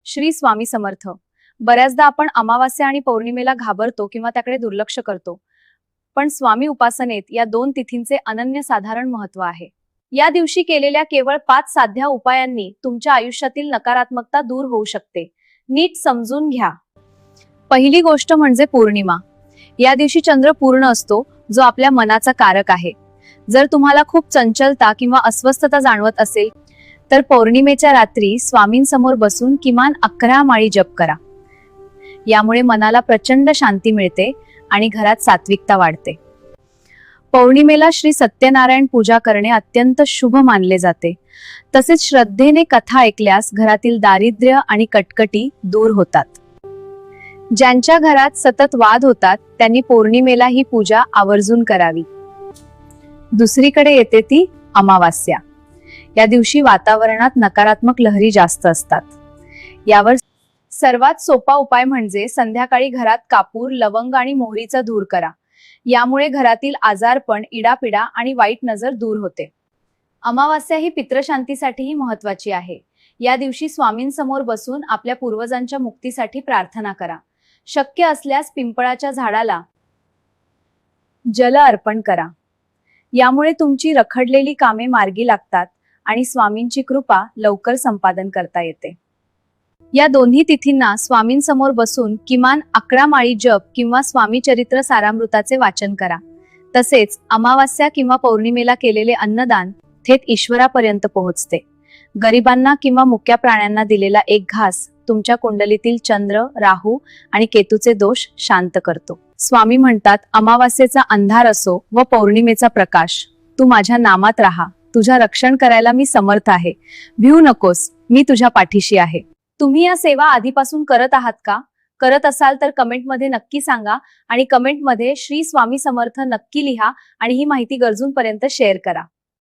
श्री स्वामी समर्थ. बऱ्याचदा आपण अमावास्या आणि पौर्णिमेला घाबरतो किंवा त्याकडे दुर्लक्ष करतो. पण स्वामी उपासनेत या दोन तिथींचे अनन्यसाधारण महत्त्व आहे. या दिवशी केलेल्या केवळ 5 साध्या उपायांनी तुमच्या आयुष्यातील नकारात्मकता दूर होऊ शकते. नीट समजून घ्या. पहिली गोष्ट म्हणजे पौर्णिमा. या दिवशी चंद्र पूर्ण असतो, जो आपल्या मनाचा कारक आहे. जर तुम्हाला खूप चंचलता किंवा अस्वस्थता जाणवत असेल तर पौर्णिमेच्या रात्री स्वामींसमोर बसून किमान 11 माळी जप करा. यामुळे मनाला प्रचंड शांती मिळते आणि घरात सात्विकता वाढते. पौर्णिमेला श्री सत्यनारायण पूजा करणे अत्यंत शुभ मानले जाते. तसेच श्रद्धेने कथा ऐकल्यास घरातील दारिद्र्य आणि कटकटी दूर होतात. ज्यांच्या घरात सतत वाद होतात त्यांनी पौर्णिमेला ही पूजा आवर्जून करावी. दुसरीकडे येते ती अमावास्या. या दिवशी वातावरणात नकारात्मक लहरी जास्त असतात. यावर सर्वात सोपा उपाय म्हणजे संध्याकाळी घरात कापूर, लवंग आणि मोहरीचा धूर करा. यामुळे घरातील आजारपण, इडापिडा आणि वाईट नजर दूर होते. अमावास्या ही पितृशांतीसाठीही महत्त्वाची आहे. या दिवशी स्वामींसमोर बसून आपल्या पूर्वजांच्या मुक्तीसाठी प्रार्थना करा. शक्य असल्यास पिंपळाच्या झाडाला जल अर्पण करा. यामुळे तुमची रखडलेली कामे मार्गी लागतात आणि स्वामींची कृपा लवकर संपादन करता येते. या दोन्ही तिथींना स्वामींसमोर बसून किमान 11 माळी जप किंवा स्वामी चरित्र सारामृताचे वाचन करा. तसेच अमावास्या किंवा पौर्णिमेला केलेले अन्नदान थेट ईश्वरापर्यंत पोहोचते. गरिबांना किंवा मुक्या प्राण्यांना दिलेला एक घास तुमच्या कुंडलीतील चंद्र, राहू आणि केतूचे दोष शांत करतो. स्वामी म्हणतात, अमावास्येचा अंधार असो व पौर्णिमेचा प्रकाश, तू माझ्या नामात राहा. तुझ्या रक्षण करायला मी समर्थ आहे. भिऊ नकोस, मी तुझ्या पाठीशी आहे. तुम्ही या सेवा आधीपासून करत आहात का? करत असाल तर कमेंटमध्ये नक्की सांगा आणि कमेंटमध्ये श्री स्वामी समर्थ नक्की लिहा आणि ही माहिती गरजूंपर्यंत शेअर करा.